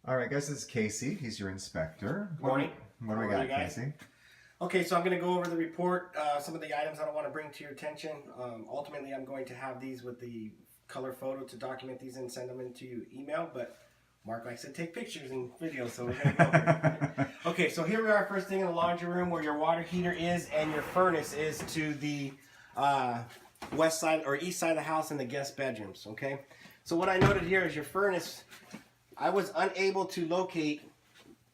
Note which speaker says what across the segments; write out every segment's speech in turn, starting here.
Speaker 1: All right, guys, this is Casey. He's your inspector.
Speaker 2: Morning.
Speaker 1: What do we got, Casey?
Speaker 2: Okay, so I'm going to go over the report, some of the items I don't want to bring to your attention. Ultimately, I'm going to have these with the color photo to document these and send them into you email, but Mark likes to take pictures and videos, so we're going to go here. Okay, so here we are, first thing in the laundry room where your water heater is and your furnace is to the west side or east side of the house in the guest bedrooms, okay? So what I noted here is your furnace, I was unable to locate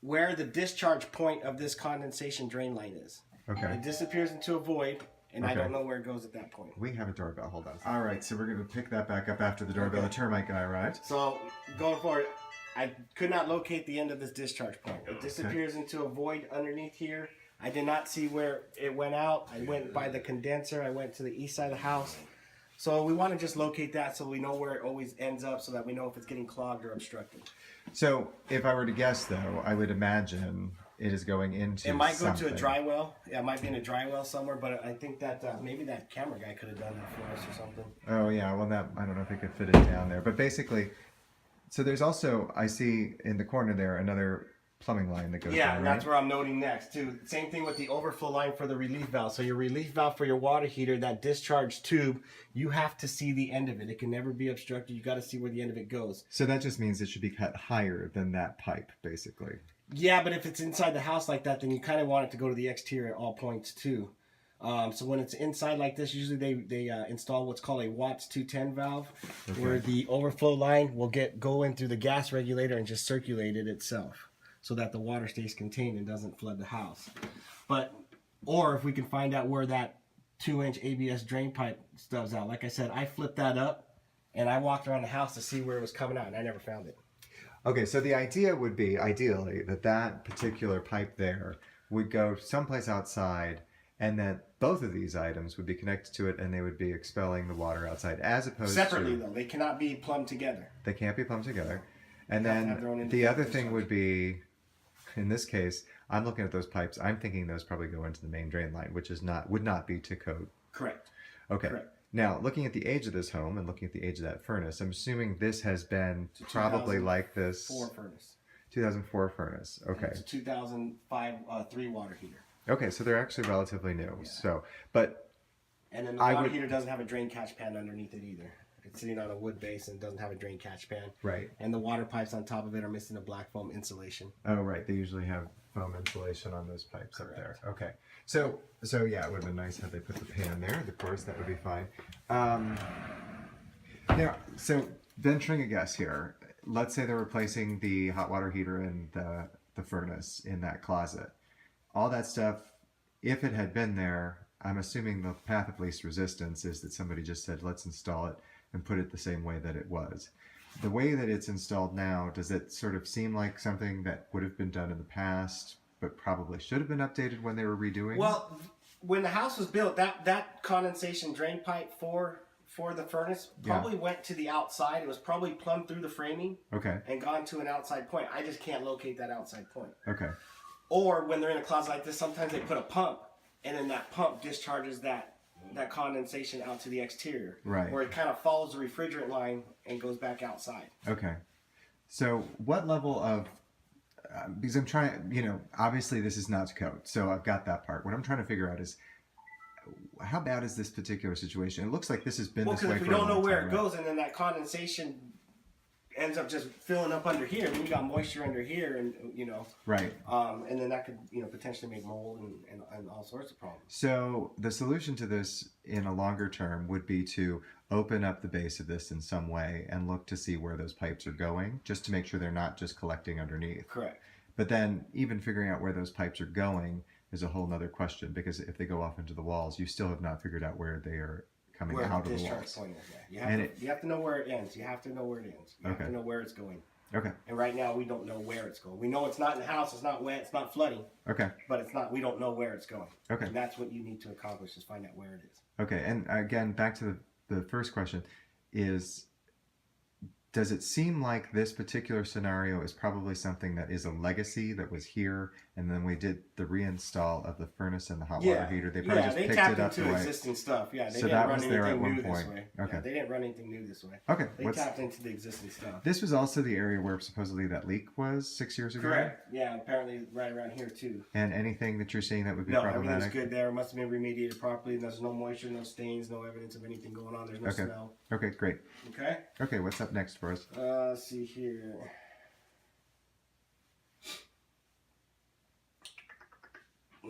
Speaker 2: where the discharge point of this condensation drain line is.
Speaker 1: Okay.
Speaker 2: It disappears into a void, and I don't know where it goes at that point.
Speaker 1: We have a doorbell. Hold on. All right, so we're going to pick that back up after the doorbell. The termite guy arrived.
Speaker 2: So going forward, I could not locate the end of this discharge point. It disappears into a void underneath here. I did not see where it went out. I went by the condenser. I went to the east side of the house. So we want to just locate that so we know where it always ends up so that we know if it's getting clogged or obstructed.
Speaker 1: So if I were to guess, though, I would imagine it is going into
Speaker 2: It might
Speaker 1: something.
Speaker 2: go to a dry well. Yeah, it might be in a dry well somewhere, but I think that maybe that camera guy could have done that for us or something.
Speaker 1: Oh, yeah. Well, that I don't know if he could fit it down there. But basically, so there's also, I see in the corner there, another plumbing line that goes
Speaker 2: Yeah,
Speaker 1: down,
Speaker 2: and
Speaker 1: right?
Speaker 2: that's where I'm noting next, too. Same thing with the overflow line for the relief valve. So your relief valve for your water heater, that discharge tube, you have to see the end of it. It can never be obstructed. You got to see where the end of it goes.
Speaker 1: So that just means it should be cut higher than that pipe, basically.
Speaker 2: Yeah, but if it's inside the house like that, then you kind of want it to go to the exterior at all points, too. So when it's inside like this, usually they install what's called a Watts 210 valve, where the overflow line will go in through the gas regulator and just circulate it itself, so that the water stays contained and doesn't flood the house. Or if we can find out where that 2-inch ABS drain pipe stubs out. Like I said, I flipped that up and I walked around the house to see where it was coming out and I never found it.
Speaker 1: Okay, so the idea would be, ideally, that particular pipe there would go someplace outside, and that both of these items would be connected to it, and they would be expelling the water outside, as opposed
Speaker 2: Separately,
Speaker 1: to...
Speaker 2: though. They cannot be plumbed together.
Speaker 1: They can't be plumbed together. And
Speaker 2: They have to have their own
Speaker 1: then the other
Speaker 2: independent
Speaker 1: thing would be, in this case, I'm looking at those pipes, I'm thinking those probably go into the main drain line, which would not be to code.
Speaker 2: Correct.
Speaker 1: Okay.
Speaker 2: Correct.
Speaker 1: Now, looking at the age of this home and looking at the age of that furnace, I'm assuming this has been probably like this...
Speaker 2: 2004 furnace.
Speaker 1: 2004 furnace. Okay.
Speaker 2: It's a 2005 3 water heater.
Speaker 1: Okay, so they're actually relatively new. Yeah. So, but...
Speaker 2: And then the water heater doesn't have a drain catch pan underneath it either. It's sitting on a wood base and doesn't have a drain catch pan.
Speaker 1: Right.
Speaker 2: And the water pipes on top of it are missing a black foam insulation.
Speaker 1: Oh, right. They usually have foam insulation on those pipes up there. Okay. So yeah, it would have been nice had they put the pan there. Of course, that would be fine. Now, so venturing a guess here, let's say they're replacing the hot water heater and the furnace in that closet. All that stuff, if it had been there, I'm assuming the path of least resistance is that somebody just said, let's install it and put it the same way that it was. The way that it's installed now, does it sort of seem like something that would have been done in the past, but probably should have been updated when they were redoing?
Speaker 2: Well, when the house was built, that condensation drain pipe for the furnace probably went to the outside. It was probably plumbed through the framing and gone to an outside point. I just can't locate that outside point.
Speaker 1: Okay.
Speaker 2: Or when they're in a closet like this, sometimes they put a pump, and then that pump discharges that condensation out to the exterior.
Speaker 1: Right.
Speaker 2: Where it kind of follows the refrigerant line and goes back outside.
Speaker 1: Okay. So what level of, because I'm trying, obviously this is not to code, so I've got that part. What I'm trying to figure out is, how bad is this particular situation? It looks like this has been this way for a long time.
Speaker 2: Well, because if we don't know where it goes, and then that condensation ends up just filling up under here, and you got moisture under here, and
Speaker 1: right,
Speaker 2: and then that could potentially make mold and all sorts of problems.
Speaker 1: So the solution to this in a longer term would be to open up the base of this in some way and look to see where those pipes are going, just to make sure they're not just collecting underneath.
Speaker 2: Correct.
Speaker 1: But then even figuring out where those pipes are going is a whole nother question, because if they go off into the walls, you still have not figured out where they are coming out of the walls.
Speaker 2: Point is, you have to know where it ends. You have to know where it ends. You have to know where it's going.
Speaker 1: Okay.
Speaker 2: And right now we don't know where it's going. We know it's not in the house. It's not wet. It's not flooding.
Speaker 1: Okay.
Speaker 2: But it's not. We don't know where it's going.
Speaker 1: Okay.
Speaker 2: And that's what you need to accomplish, is find out where it is.
Speaker 1: Okay. And again, back to the first question is, does it seem like this particular scenario is probably something that is a legacy that was here, and then we did the reinstall of the furnace and the hot water heater? They probably just
Speaker 2: they
Speaker 1: picked
Speaker 2: tapped
Speaker 1: it up
Speaker 2: into
Speaker 1: the way.
Speaker 2: existing stuff. Yeah, they
Speaker 1: So
Speaker 2: didn't
Speaker 1: that
Speaker 2: run
Speaker 1: was there at
Speaker 2: anything
Speaker 1: one
Speaker 2: new this
Speaker 1: point.
Speaker 2: way.
Speaker 1: Okay.
Speaker 2: Yeah, they didn't run anything new this way.
Speaker 1: Okay.
Speaker 2: They tapped into the existing stuff.
Speaker 1: This was also the area where supposedly that leak was 6 years ago.
Speaker 2: Correct. Yeah, apparently right around here too.
Speaker 1: And anything that you're seeing that would be
Speaker 2: No,
Speaker 1: problematic?
Speaker 2: everything's good there. It must have been remediated properly. There's no moisture, no stains, no evidence of anything going on. There's no smell.
Speaker 1: Okay, great.
Speaker 2: Okay.
Speaker 1: Okay, what's up next for us?
Speaker 2: Let's see here.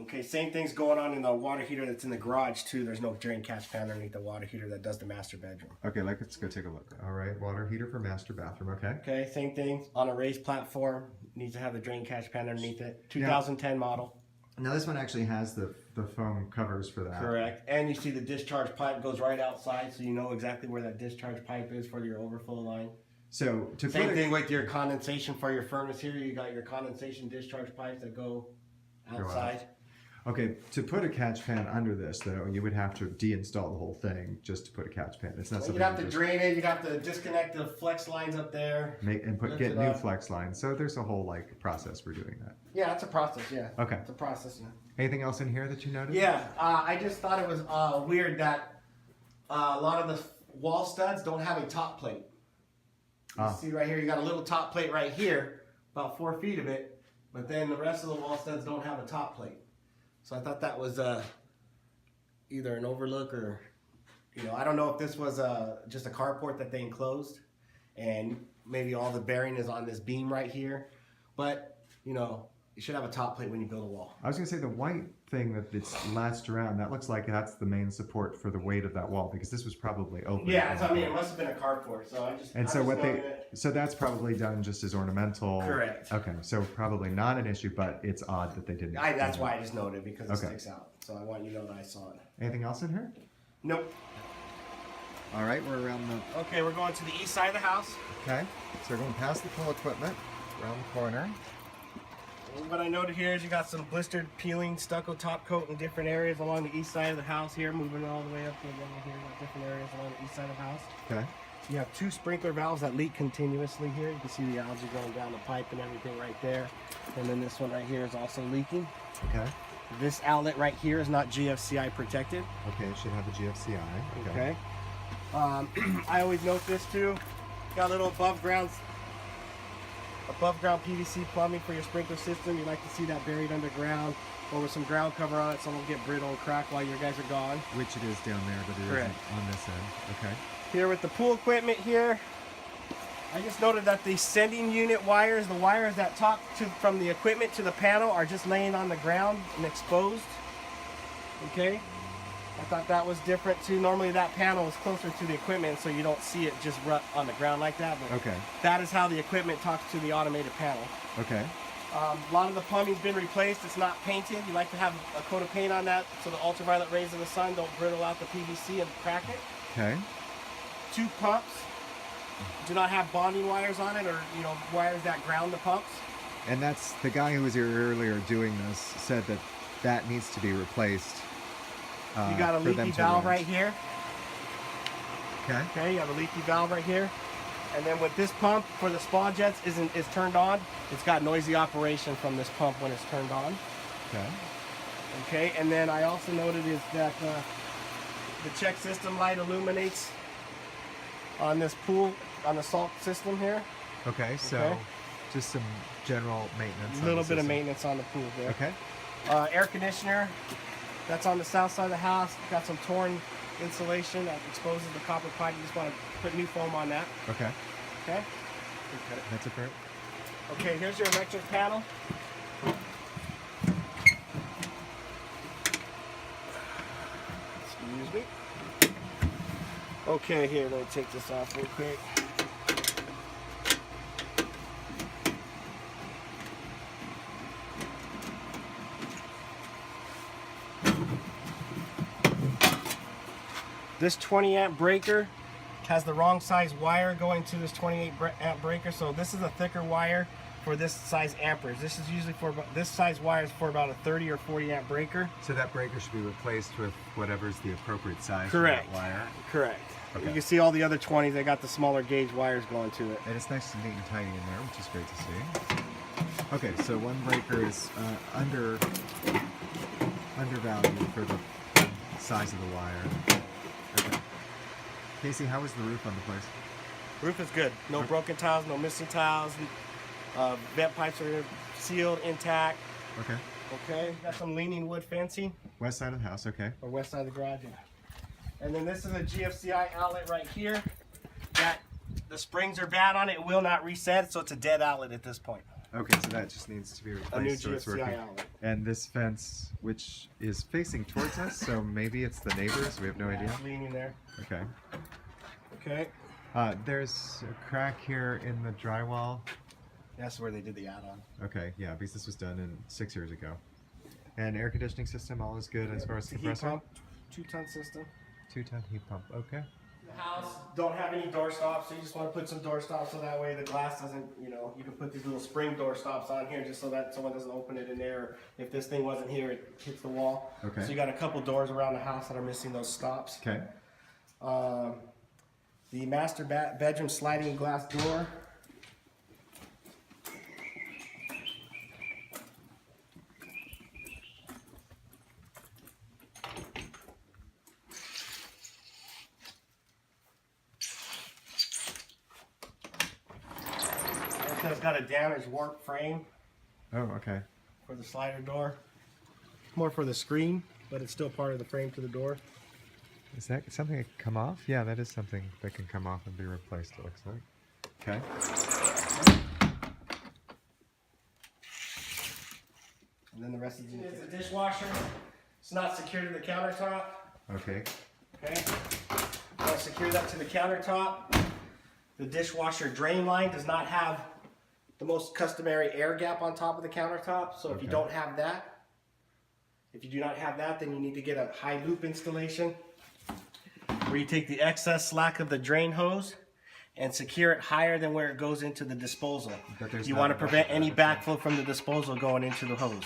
Speaker 2: Okay, same thing's going on in the water heater that's in the garage too. There's no drain catch pan underneath the water heater that does the master bedroom.
Speaker 1: Okay, let's go take a look. All right, water heater for master bathroom. Okay.
Speaker 2: Okay, same thing on a raised platform. Needs to have the drain catch pan underneath it. 2010 model.
Speaker 1: Now this one actually has the foam covers for that.
Speaker 2: Correct. And you see the discharge pipe goes right outside, so you know exactly where that discharge pipe is for your overflow line.
Speaker 1: So
Speaker 2: Same thing with your condensation for your furnace here. You got your condensation discharge pipes that go outside.
Speaker 1: Okay, to put a catch pan under this, though, you would have to deinstall the whole thing just to put a catch pan. It's not something
Speaker 2: You'd have to drain it. You'd have to disconnect the flex lines up there.
Speaker 1: Get new flex lines. So there's a whole process for doing that.
Speaker 2: Yeah, it's a process. Yeah.
Speaker 1: Okay.
Speaker 2: It's a process. Yeah.
Speaker 1: Anything else in here that you noticed?
Speaker 2: Yeah, I just thought it was weird that a lot of the wall studs don't have a top plate. You see right here, you got a little top plate right here, about 4 feet of it, but then the rest of the wall studs don't have a top plate. So I thought that was either an overlook or, I don't know if this was just a carport that they enclosed and maybe all the bearing is on this beam right here. But, you should have a top plate when you build a wall.
Speaker 1: I was going to say the white thing that it's latched around, that looks like that's the main support for the weight of that wall because this was probably open.
Speaker 2: Yeah, so, it must have been a carport. So
Speaker 1: that's probably done just as ornamental.
Speaker 2: Correct.
Speaker 1: Okay, so probably not an issue, but it's odd that they didn't.
Speaker 2: That's why I just noted because it sticks out. So I want you to know that I saw it.
Speaker 1: Anything else in here?
Speaker 2: Nope.
Speaker 1: All right, we're around the...
Speaker 2: Okay, we're going to the east side of the house.
Speaker 1: Okay, so we're going past the pool equipment, around the corner.
Speaker 2: What I noted here is you got some blistered peeling stucco top coat in different areas along the east side of the house here, moving all the way up to down here. You got different areas along the east side of the house.
Speaker 1: Okay.
Speaker 2: You have 2 sprinkler valves that leak continuously here. You can see the algae going down the pipe and everything right there. And then this one right here is also leaking.
Speaker 1: Okay.
Speaker 2: This outlet right here is not GFCI protected.
Speaker 1: Okay, it should have a GFCI.
Speaker 2: Okay. I always note this too. Got a little above ground PVC plumbing for your sprinkler system. You like to see that buried underground or with some ground cover on it so it won't get brittle and crack while you guys are gone.
Speaker 1: Which it is down there, but it isn't on this end. Okay.
Speaker 2: Here with the pool equipment here, I just noted that the sending unit wires, the wires that talk from the equipment to the panel are just laying on the ground and exposed. Okay. I thought that was different too. Normally that panel is closer to the equipment so you don't see it just on the ground like that. But that is how the equipment talks to the automated panel.
Speaker 1: Okay.
Speaker 2: A lot of the plumbing's been replaced. It's not painted. You like to have a coat of paint on that so the ultraviolet rays of the sun don't brittle out the PVC and crack it.
Speaker 1: Okay.
Speaker 2: 2 pumps do not have bonding wires on it or wires that ground the pumps.
Speaker 1: And that's the guy who was here earlier doing this said that needs to be replaced.
Speaker 2: You got a leaky valve right here.
Speaker 1: Okay.
Speaker 2: Okay, you have a leaky valve right here. And then with this pump for the spa jets is turned on, it's got noisy operation from this pump when it's turned on.
Speaker 1: Okay.
Speaker 2: Okay, and then I also noted is that the check system light illuminates on this pool, on the salt system here.
Speaker 1: Okay, so just some general maintenance.
Speaker 2: A little bit of maintenance on the pool there.
Speaker 1: Okay.
Speaker 2: Air conditioner, that's on the south side of the house. Got some torn insulation that exposes the copper pipe. You just want to put new foam on that.
Speaker 1: Okay.
Speaker 2: Okay.
Speaker 1: That's it for it.
Speaker 2: Okay, here's your electric panel. Excuse me. Okay, here, let me take this off real quick. This 20 amp breaker has the wrong size wire going to this 28 amp breaker, so this is a thicker wire for this size amperage. This is usually for this size wire is for about a 30 or 40 amp breaker.
Speaker 1: So that breaker should be replaced with whatever's the appropriate size
Speaker 2: Correct.
Speaker 1: for that wire.
Speaker 2: Correct.
Speaker 1: Okay.
Speaker 2: You can see all the other 20s. They got the smaller gauge wires going to it.
Speaker 1: And it's nice and neat and tidy in there, which is great to see. Okay, so one breaker is undervalued for the size of the wire. Okay. Casey, how was the roof on the place?
Speaker 2: Roof is good. No broken tiles, no missing tiles. Vent pipes are sealed, intact.
Speaker 1: Okay.
Speaker 2: Okay. Got some leaning wood fencing.
Speaker 1: West side of the house, okay.
Speaker 2: Or west side of the garage. Yeah. And then this is a GFCI outlet right here. That the springs are bad on it. It will not reset, so it's a dead outlet at this point.
Speaker 1: Okay, so that just needs to be replaced.
Speaker 2: A new
Speaker 1: so it's
Speaker 2: GFCI
Speaker 1: working.
Speaker 2: outlet.
Speaker 1: And this fence, which is facing towards us, so maybe it's the neighbors. We have no idea.
Speaker 2: It's leaning there.
Speaker 1: Okay.
Speaker 2: Okay.
Speaker 1: There's a crack here in the drywall.
Speaker 2: That's where they did the add-on.
Speaker 1: Okay, yeah, because this was done in 6 years ago. And air conditioning system, all is good as far as
Speaker 2: It's a heat
Speaker 1: compressor?
Speaker 2: pump, 2-ton system.
Speaker 1: 2-ton heat pump, okay.
Speaker 2: The house don't have any door stops, so you just want to put some door stops so that way the glass doesn't, you can put these little spring door stops on here just so that someone doesn't open it in there. If this thing wasn't here, it hits the wall.
Speaker 1: Okay.
Speaker 2: So you got a couple doors around the house that are missing those stops.
Speaker 1: Okay.
Speaker 2: The master bedroom sliding glass door. It's got a damaged warped frame
Speaker 1: Oh, okay.
Speaker 2: for the slider door. More for the screen, but it's still part of the frame to the door.
Speaker 1: Is that something that can come off? Yeah, that is something that can come off and be replaced, it looks like. Okay.
Speaker 2: And then the rest is the dishwasher. It's not secured to the countertop.
Speaker 1: Okay.
Speaker 2: Okay. I'll secure that to the countertop. The dishwasher drain line does not have the most customary air gap on top of the countertop. So if you
Speaker 1: Okay.
Speaker 2: don't have that, if you do not have that, then you need to get a high loop installation where you take the excess slack of the drain hose and secure it higher than where it goes into the disposal.
Speaker 1: But there's
Speaker 2: You
Speaker 1: not
Speaker 2: want to
Speaker 1: enough
Speaker 2: prevent
Speaker 1: of
Speaker 2: any
Speaker 1: that,
Speaker 2: backflow from the disposal going into the hose.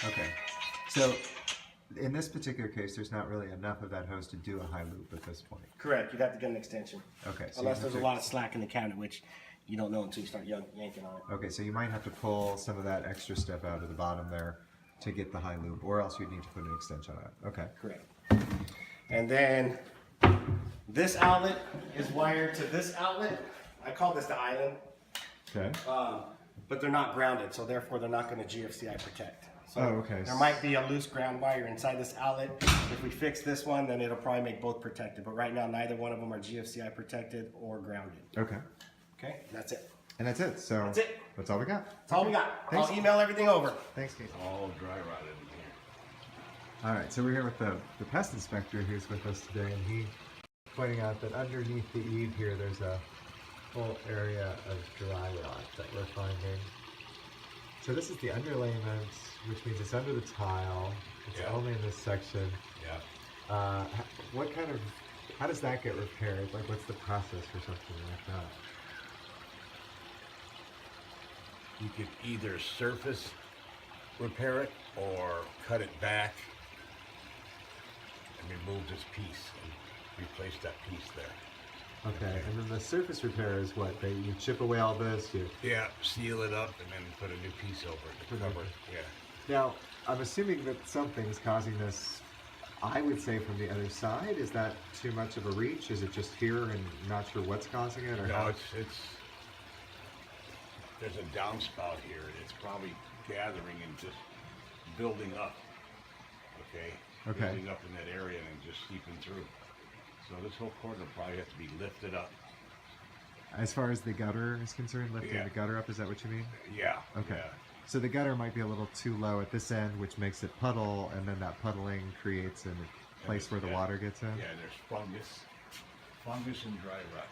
Speaker 1: Okay. So, in this particular case, there's not really enough of that hose to do a high loop at this point.
Speaker 2: Correct. You'd have to get an extension.
Speaker 1: Okay. So
Speaker 2: Unless
Speaker 1: you
Speaker 2: there's a
Speaker 1: have
Speaker 2: lot of slack in the cabinet, which you don't know until you start yanking on it.
Speaker 1: Okay, so you might have to pull some of that extra stuff out of the bottom there to get the high loop, or else you'd need to put an extension on it. Okay.
Speaker 2: Correct. And then this outlet is wired to this outlet. I call this the island,
Speaker 1: Okay.
Speaker 2: but they're not grounded, so therefore they're not going to GFCI protect. So
Speaker 1: Oh, okay.
Speaker 2: there might be a loose ground wire inside this outlet. If we fix this one, then it'll probably make both protected. But right now, neither one of them are GFCI protected or grounded.
Speaker 1: Okay.
Speaker 2: Okay, that's it.
Speaker 1: And that's it. So
Speaker 2: That's it.
Speaker 1: That's all we got.
Speaker 2: That's all we got.
Speaker 1: Thanks.
Speaker 2: I'll email everything over.
Speaker 1: Thanks, Casey.
Speaker 3: All dry rotted in here.
Speaker 1: All right, so we're here with the pest inspector who's with us today, and he pointing out that underneath the eave here, there's a whole area of dry rot that we're finding. So this is the underlayment, which means it's under the tile. It's
Speaker 3: Yeah.
Speaker 1: only in this section.
Speaker 3: Yeah.
Speaker 1: How does that get repaired? Like, what's the process for something like that?
Speaker 3: You could either surface repair it or cut it back and remove this piece and replace that piece there.
Speaker 1: Okay, and then the surface repair is what? You chip away all this,
Speaker 3: Yeah, seal it up and then put a new piece over it to cover it. Yeah.
Speaker 1: Now, I'm assuming that something's causing this, I would say, from the other side. Is that too much of a reach? Is it just here and not sure what's causing it? Or
Speaker 3: No,
Speaker 1: how?
Speaker 3: it's there's a downspout here. It's probably gathering and just building up. Okay?
Speaker 1: Okay.
Speaker 3: Building up in that area and just seeping through. So this whole corner will probably have to be lifted up.
Speaker 1: As far as the gutter is concerned, lifting
Speaker 3: Yeah.
Speaker 1: the gutter up, is that what you mean?
Speaker 3: Yeah.
Speaker 1: Okay.
Speaker 3: Yeah.
Speaker 1: So the gutter might be a little too low at this end, which makes it puddle, and then that puddling creates a place where the
Speaker 3: Yeah.
Speaker 1: water gets in?
Speaker 3: Yeah, there's fungus and dry rot.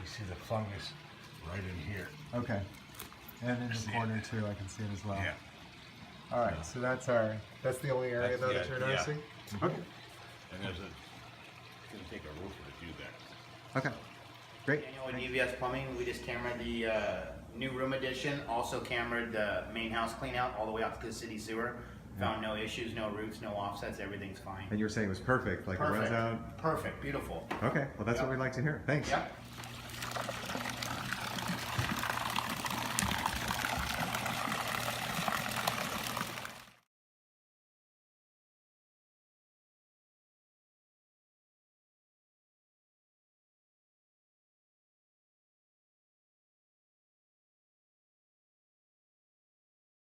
Speaker 3: You see the fungus right in here.
Speaker 1: Okay. And in the
Speaker 3: See
Speaker 1: corner
Speaker 3: it.
Speaker 1: too, I can see it as well.
Speaker 3: Yeah.
Speaker 1: All right, so that's the only area
Speaker 3: That's
Speaker 1: though
Speaker 3: the-
Speaker 1: that you're
Speaker 3: yeah.
Speaker 1: noticing? Okay.
Speaker 3: And it's gonna take a roofer to do that.
Speaker 1: Okay. Great.
Speaker 4: Daniel with EVS Plumbing, we just cameraed the new room addition, also cameraed the main house clean out all the way out to the city sewer. Found no issues, no roots, no offsets, everything's fine.
Speaker 1: And you were saying it was perfect, like it runs
Speaker 4: Perfect.
Speaker 1: out.
Speaker 4: Perfect, beautiful.
Speaker 1: Okay, well that's
Speaker 2: Yep.
Speaker 1: what we'd like to hear. Thanks.
Speaker 4: Yep.